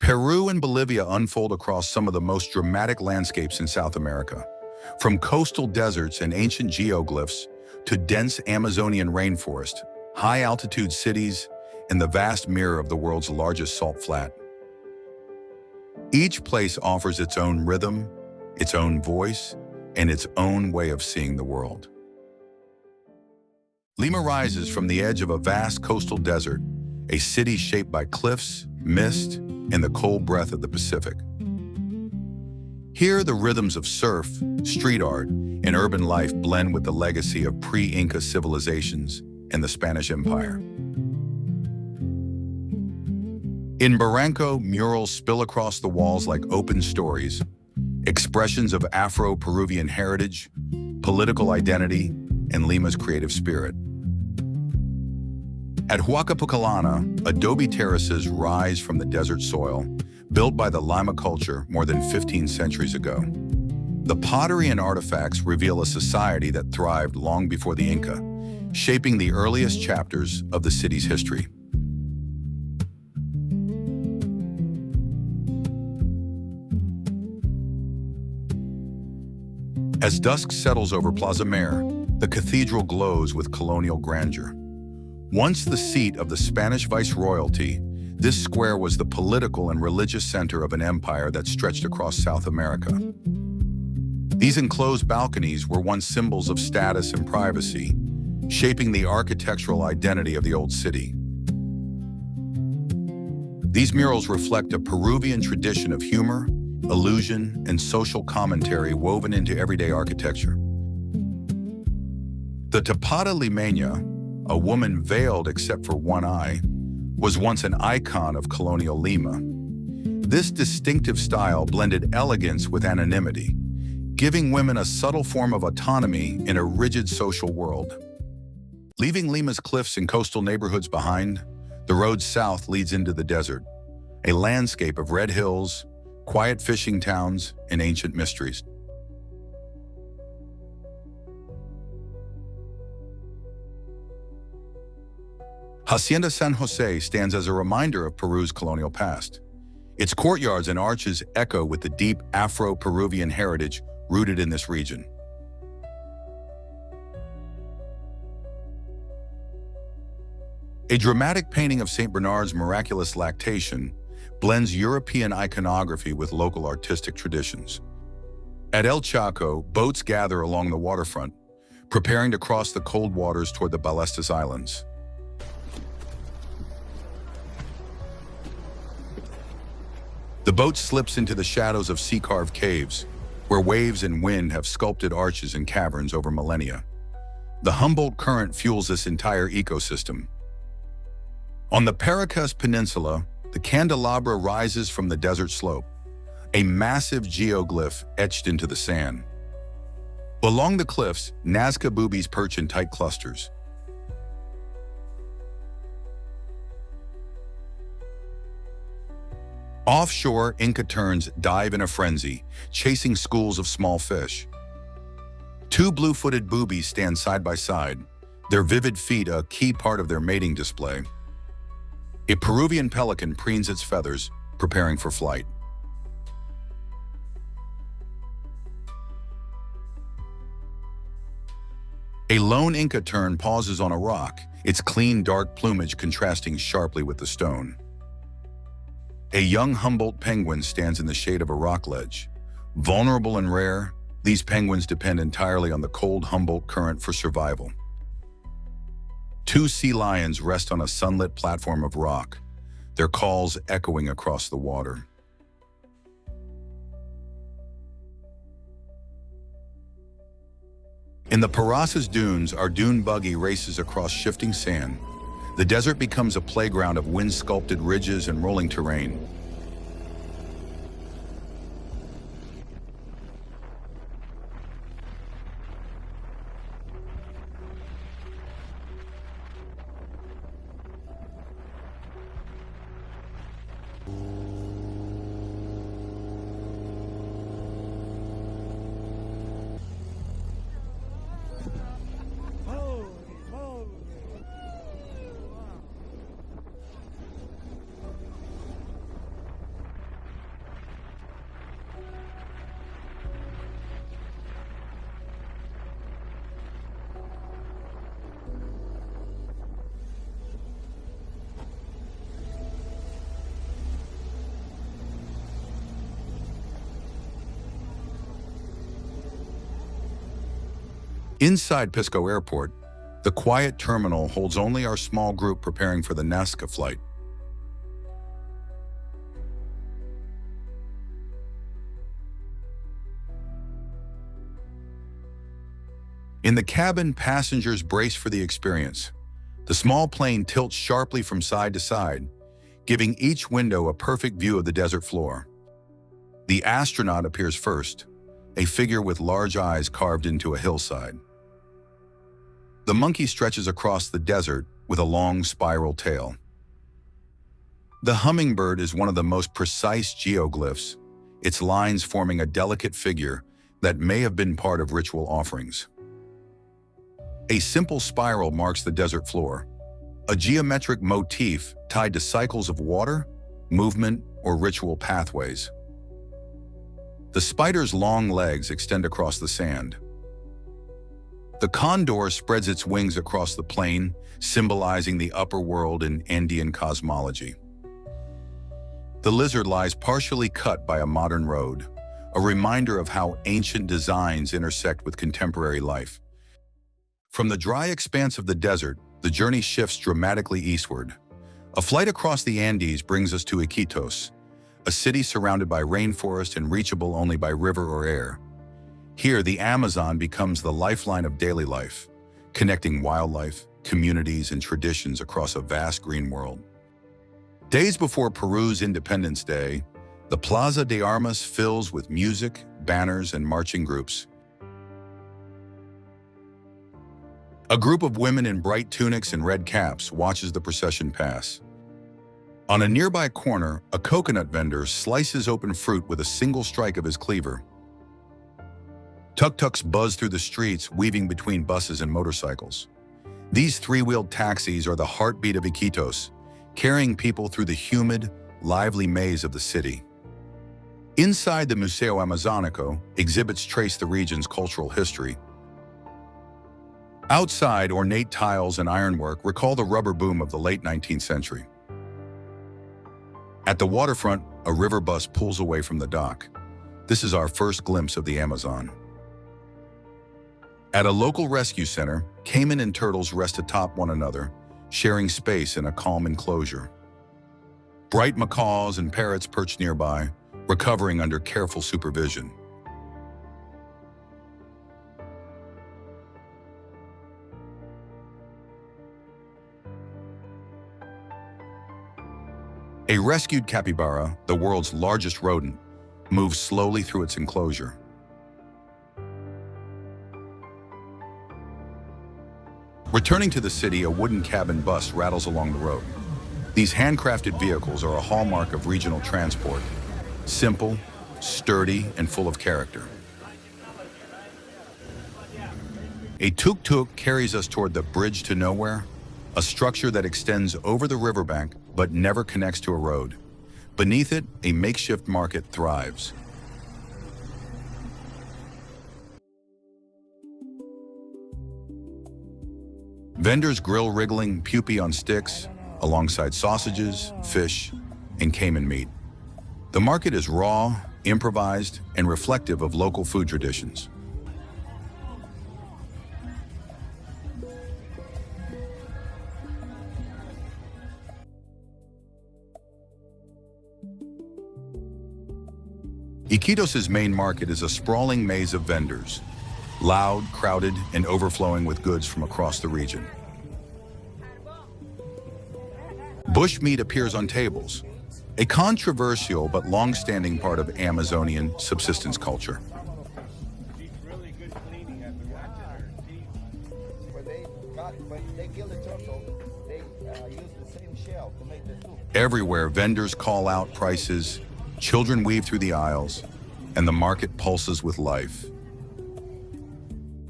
Peru and Bolivia unfold across some of the most dramatic landscapes in South America. From coastal deserts and ancient geoglyphs to dense Amazonian rainforest, high-altitude cities, and the vast mirror of the world's largest salt flat. Each place offers its own rhythm, its own voice, and its own way of seeing the world. Lima rises from the edge of a vast coastal desert, a city shaped by cliffs, mist, and the cold breath of the Pacific. Here, the rhythms of surf, street art, and urban life blend with the legacy of pre-Inca civilizations and the Spanish Empire. In Barranco, murals spill across the walls like open stories, expressions of Afro-Peruvian heritage, political identity, and Lima's creative spirit. At Huacapucalana, adobe terraces rise from the desert soil, built by the Lima culture more than 15 centuries ago. The pottery and artifacts reveal a society that thrived long before the Inca, shaping the earliest chapters of the city's history. As dusk settles over Plaza Mayor, the cathedral glows with colonial grandeur. Once the seat of the Spanish viceroyalty, this square was the political and religious center of an empire that stretched across South America. These enclosed balconies were once symbols of status and privacy, shaping the architectural identity of the old city. These murals reflect a Peruvian tradition of humor, illusion, and social commentary woven into everyday architecture. The Tapada Limeña, a woman veiled except for one eye, was once an icon of colonial Lima. This distinctive style blended elegance with anonymity, giving women a subtle form of autonomy in a rigid social world. Leaving Lima's cliffs and coastal neighborhoods behind, the road south leads into the desert, a landscape of red hills, quiet fishing towns, and ancient mysteries. Hacienda San Jose stands as a reminder of Peru's colonial past. Its courtyards and arches echo with the deep Afro-Peruvian heritage rooted in this region. A dramatic painting of St. Bernard's miraculous lactation blends European iconography with local artistic traditions. At El Chaco, boats gather along the waterfront, preparing to cross the cold waters toward the Ballestas Islands. The boat slips into the shadows of sea-carved caves, where waves and wind have sculpted arches and caverns over millennia. The Humboldt Current fuels this entire ecosystem. On the Paracas Peninsula, the candelabra rises from the desert slope, a massive geoglyph etched into the sand. Along the cliffs, Nazca boobies perch in tight clusters. Offshore, Inca terns dive in a frenzy, chasing schools of small fish. Two blue-footed boobies stand side by side, their vivid feet a key part of their mating display. A Peruvian pelican preens its feathers, preparing for flight. A lone Inca tern pauses on a rock, its clean, dark plumage contrasting sharply with the stone. A young Humboldt penguin stands in the shade of a rock ledge. Vulnerable and rare, these penguins depend entirely on the cold Humboldt Current for survival. Two sea lions rest on a sunlit platform of rock, their calls echoing across the water. In the Paracas Dunes, our dune buggy races across shifting sand. The desert becomes a playground of wind-sculpted ridges and rolling terrain. Inside Pisco Airport, the quiet terminal holds only our small group preparing for the Nazca flight. In the cabin, passengers brace for the experience. The small plane tilts sharply from side to side, giving each window a perfect view of the desert floor. The astronaut appears first, a figure with large eyes carved into a hillside. The monkey stretches across the desert with a long spiral tail. The hummingbird is one of the most precise geoglyphs, its lines forming a delicate figure that may have been part of ritual offerings. A simple spiral marks the desert floor, a geometric motif tied to cycles of water, movement, or ritual pathways. The spider's long legs extend across the sand. The condor spreads its wings across the plain, symbolizing the upper world in Andean cosmology. The lizard lies partially cut by a modern road, a reminder of how ancient designs intersect with contemporary life. From the dry expanse of the desert, the journey shifts dramatically eastward. A flight across the Andes brings us to Iquitos, a city surrounded by rainforest and reachable only by river or air. Here, the Amazon becomes the lifeline of daily life, connecting wildlife, communities, and traditions across a vast green world. Days before Peru's Independence Day, the Plaza de Armas fills with music, banners, and marching groups. A group of women in bright tunics and red caps watches the procession pass. On a nearby corner, a coconut vendor slices open fruit with a single strike of his cleaver. Tuk-tuks buzz through the streets, weaving between buses and motorcycles. These three-wheeled taxis are the heartbeat of Iquitos, carrying people through the humid, lively maze of the city. Inside the Museo Amazónico, exhibits trace the region's cultural history. Outside, ornate tiles and ironwork recall the rubber boom of the late 19th century. At the waterfront, a river bus pulls away from the dock. This is our first glimpse of the Amazon. At a local rescue center, caiman and turtles rest atop one another, sharing space in a calm enclosure. Bright macaws and parrots perch nearby, recovering under careful supervision. A rescued capybara, the world's largest rodent, moves slowly through its enclosure. Returning to the city, a wooden cabin bus rattles along the road. These handcrafted vehicles are a hallmark of regional transport, simple, sturdy, and full of character. A tuk-tuk carries us toward the Bridge to Nowhere, a structure that extends over the riverbank but never connects to a road. Beneath it, a makeshift market thrives. Vendors grill wriggling pupae on sticks, alongside sausages, fish, and caiman meat. The market is raw, improvised, and reflective of local food traditions. Iquitos' main market is a sprawling maze of vendors, loud, crowded, and overflowing with goods from across the region. Bush meat appears on tables, a controversial but long-standing part of Amazonian subsistence culture. Everywhere, vendors call out prices, children weave through the aisles, and the market pulses with life.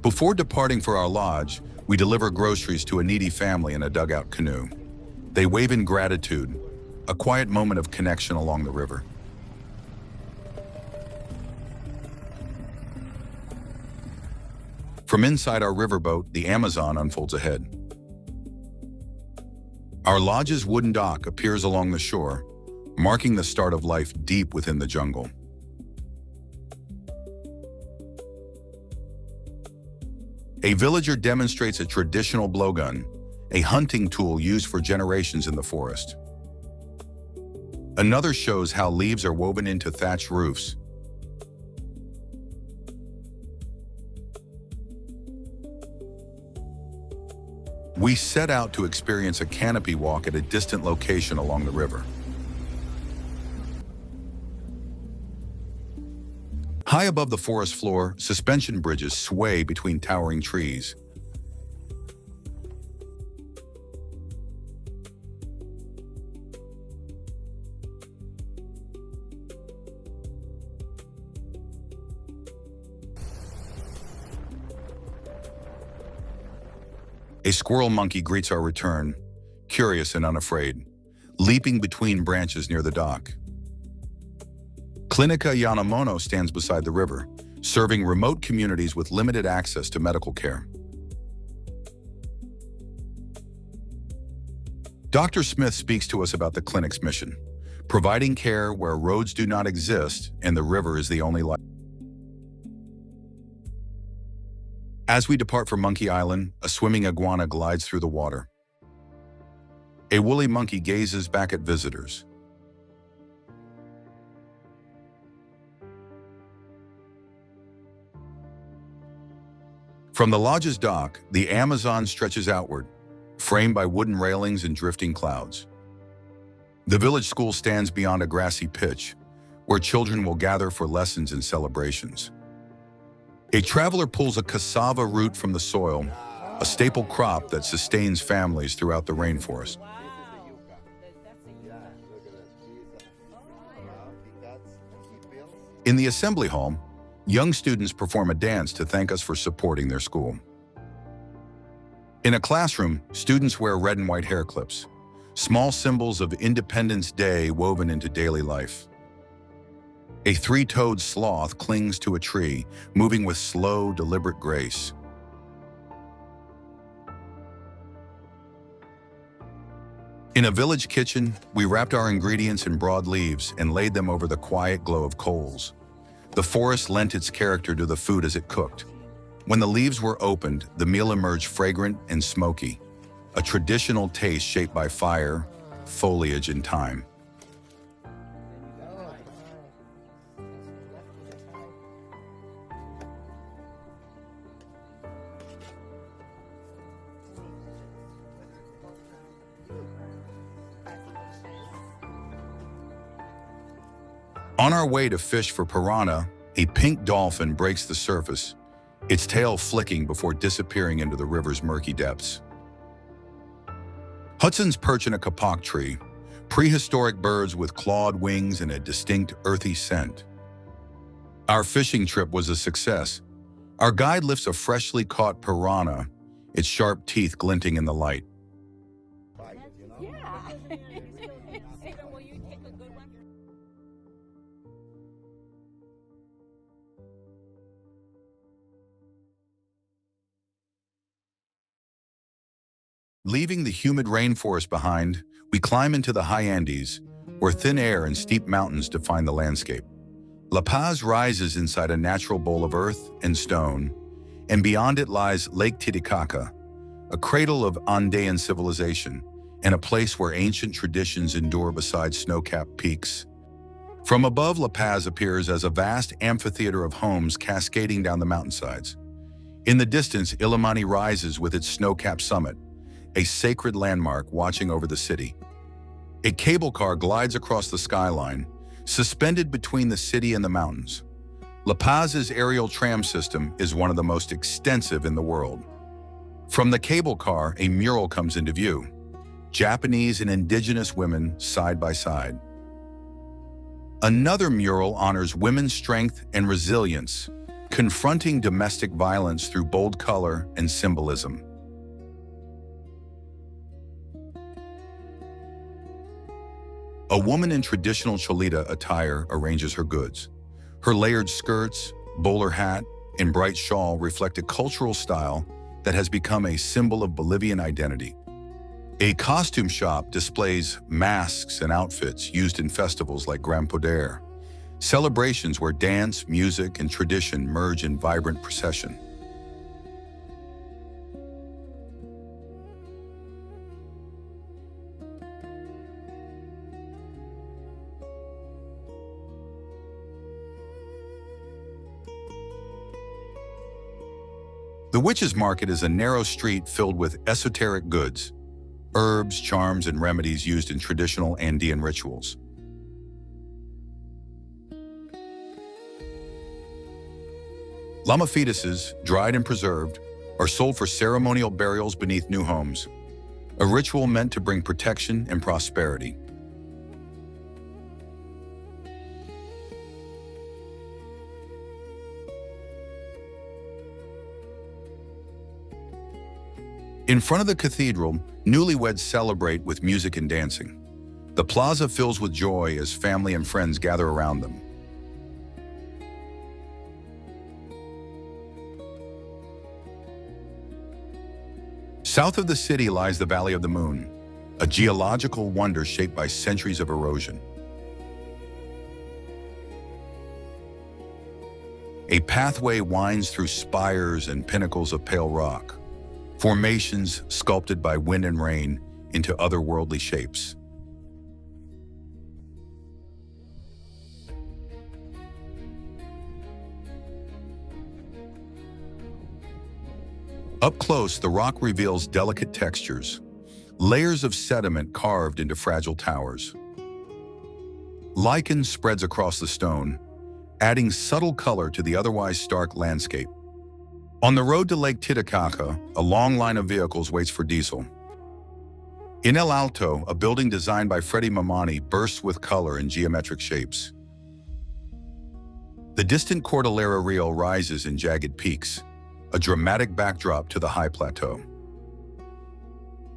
Before departing for our lodge, we deliver groceries to a needy family in a dugout canoe. They wave in gratitude, a quiet moment of connection along the river. From inside our riverboat, the Amazon unfolds ahead. Our lodge's wooden dock appears along the shore, marking the start of life deep within the jungle. A villager demonstrates a traditional blowgun, a hunting tool used for generations in the forest. Another shows how leaves are woven into thatched roofs. We set out to experience a canopy walk at a distant location along the river. High above the forest floor, suspension bridges sway between towering trees. A squirrel monkey greets our return, curious and unafraid, leaping between branches near the dock. Clinica Yanamono stands beside the river, serving remote communities with limited access to medical care. Dr. Smith speaks to us about the clinic's mission, providing care where roads do not exist and the river is the only life. As we depart for Monkey Island, a swimming iguana glides through the water. A woolly monkey gazes back at visitors. From the lodge's dock, the Amazon stretches outward, framed by wooden railings and drifting clouds. The village school stands beyond a grassy pitch, where children will gather for lessons and celebrations. A traveler pulls a cassava root from the soil, a staple crop that sustains families throughout the rainforest. In the assembly hall, young students perform a dance to thank us for supporting their school. In a classroom, students wear red and white hair clips, small symbols of Independence Day woven into daily life. A three-toed sloth clings to a tree, moving with slow, deliberate grace. In a village kitchen, we wrapped our ingredients in broad leaves and laid them over the quiet glow of coals. The forest lent its character to the food as it cooked. When the leaves were opened, the meal emerged fragrant and smoky, a traditional taste shaped by fire, foliage, and time. On our way to fish for piranha, a pink dolphin breaks the surface, its tail flicking before disappearing into the river's murky depths. Hudson's perch in a kapok tree, prehistoric birds with clawed wings and a distinct earthy scent. Our fishing trip was a success. Our guide lifts a freshly caught piranha, its sharp teeth glinting in the light. Leaving the humid rainforest behind, we climb into the high Andes, where thin air and steep mountains define the landscape. La Paz rises inside a natural bowl of earth and stone, and beyond it lies Lake Titicaca, a cradle of Andean civilization, and a place where ancient traditions endure beside snow-capped peaks. From above, La Paz appears as a vast amphitheater of homes cascading down the mountainsides. In the distance, Illimani rises with its snow-capped summit, a sacred landmark watching over the city. A cable car glides across the skyline, suspended between the city and the mountains. La Paz's aerial tram system is one of the most extensive in the world. From the cable car, a mural comes into view, Japanese and indigenous women side by side. Another mural honors women's strength and resilience, confronting domestic violence through bold color and symbolism. A woman in traditional Cholita attire arranges her goods. Her layered skirts, bowler hat, and bright shawl reflect a cultural style that has become a symbol of Bolivian identity. A costume shop displays masks and outfits used in festivals like Gran Poder, celebrations where dance, music, and tradition merge in vibrant procession. witch's market is a narrow street filled with esoteric goods, herbs, charms, and remedies used in traditional Andean rituals. Llama fetuses, dried and preserved, are sold for ceremonial burials beneath new homes, a ritual meant to bring protection and prosperity. In front of the cathedral, newlyweds celebrate with music and dancing. The plaza fills with joy as family and friends gather around them. South of the city lies the Valley of the Moon, a geological wonder shaped by centuries of erosion. A pathway winds through spires and pinnacles of pale rock, formations sculpted by wind and rain into otherworldly shapes. Up close, the rock reveals delicate textures, layers of sediment carved into fragile towers. Lichen spreads across the stone, adding subtle color to the otherwise stark landscape. On the road to Lake Titicaca, a long line of vehicles waits for diesel. In El Alto, a building designed by Freddie Mamani bursts with color and geometric shapes. The distant Cordillera Real rises in jagged peaks, a dramatic backdrop to the high plateau.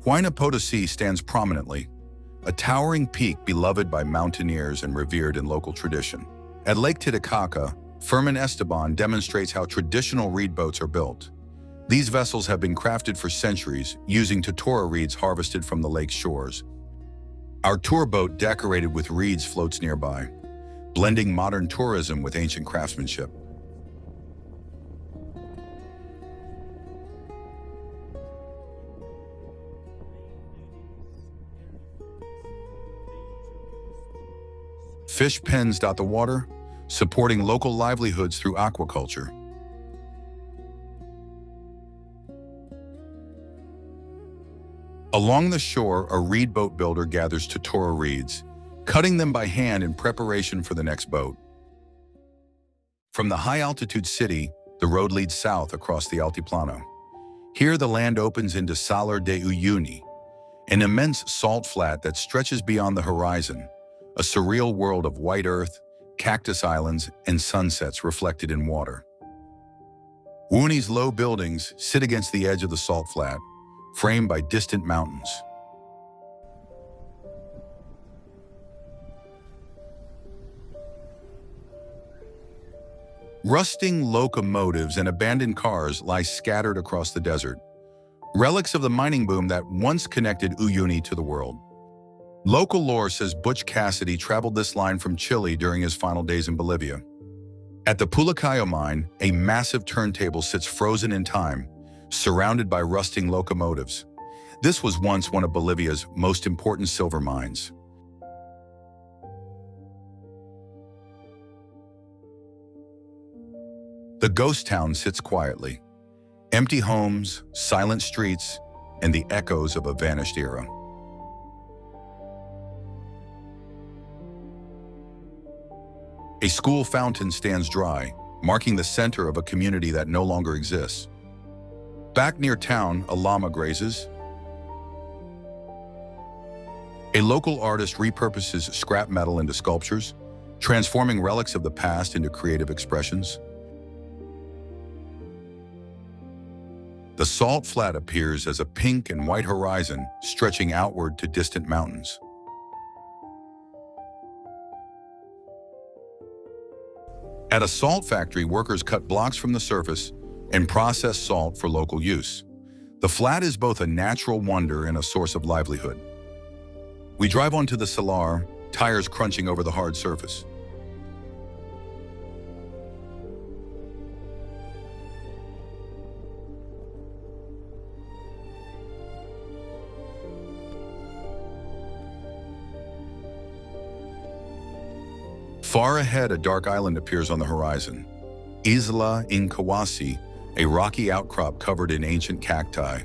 Huayna Potosí stands prominently, a towering peak beloved by mountaineers and revered in local tradition. At Lake Titicaca, Fermin Esteban demonstrates how traditional reed boats are built. These vessels have been crafted for centuries, using totora reeds harvested from the lake's shores. Our tour boat, decorated with reeds, floats nearby, blending modern tourism with ancient craftsmanship. Fish pens dot the water, supporting local livelihoods through aquaculture. Along the shore, a reed boat builder gathers totora reeds, cutting them by hand in preparation for the next boat. From the high-altitude city, the road leads south across the Altiplano. Here, the land opens into Salar de Uyuni, an immense salt flat that stretches beyond the horizon, a surreal world of white earth, cactus islands, and sunsets reflected in water. Uyuni's low buildings sit against the edge of the salt flat, framed by distant mountains. Rusting locomotives and abandoned cars lie scattered across the desert, relics of the mining boom that once connected Uyuni to the world. Local lore says Butch Cassidy traveled this line from Chile during his final days in Bolivia. At the Pulicayo mine, a massive turntable sits frozen in time, surrounded by rusting locomotives. This was once one of Bolivia's most important silver mines. The ghost town sits quietly. Empty homes, silent streets, and the echoes of a vanished era. A school fountain stands dry, marking the center of a community that no longer exists. Back near town, a llama grazes. A local artist repurposes scrap metal into sculptures, transforming relics of the past into creative expressions. The salt flat appears as a pink and white horizon stretching outward to distant mountains. At a salt factory, workers cut blocks from the surface and process salt for local use. The flat is both a natural wonder and a source of livelihood. We drive onto the salar, tires crunching over the hard surface. Far ahead, a dark island appears on the horizon. Isla Incahuasi, a rocky outcrop covered in ancient cacti.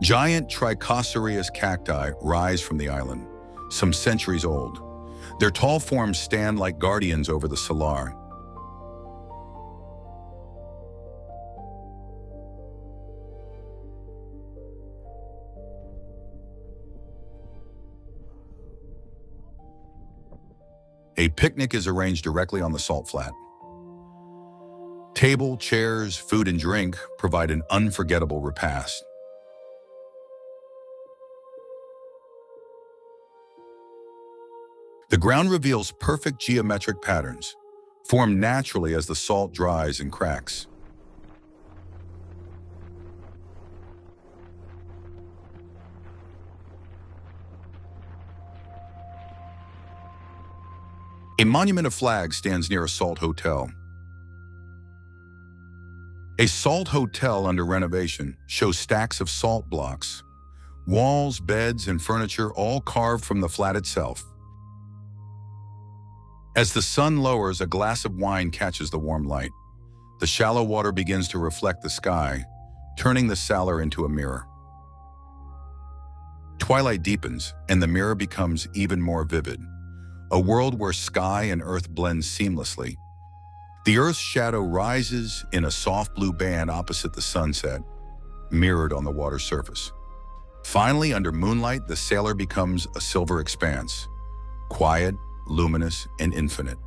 Giant trichocereus cacti rise from the island, some centuries old. Their tall forms stand like guardians over the salar. A picnic is arranged directly on the salt flat. Table, chairs, food, and drink provide an unforgettable repast. The ground reveals perfect geometric patterns, formed naturally as the salt dries and cracks. A monument of flags stands near a salt hotel. A salt hotel under renovation shows stacks of salt blocks, walls, beds, and furniture all carved from the flat itself. As the sun lowers, a glass of wine catches the warm light. The shallow water begins to reflect the sky, turning the salar into a mirror. Twilight deepens, and the mirror becomes even more vivid, a world where sky and earth blend seamlessly. The earth's shadow rises in a soft blue band opposite the sunset, mirrored on the water's surface. Finally, under moonlight, the salar becomes a silver expanse, quiet, luminous, and infinite.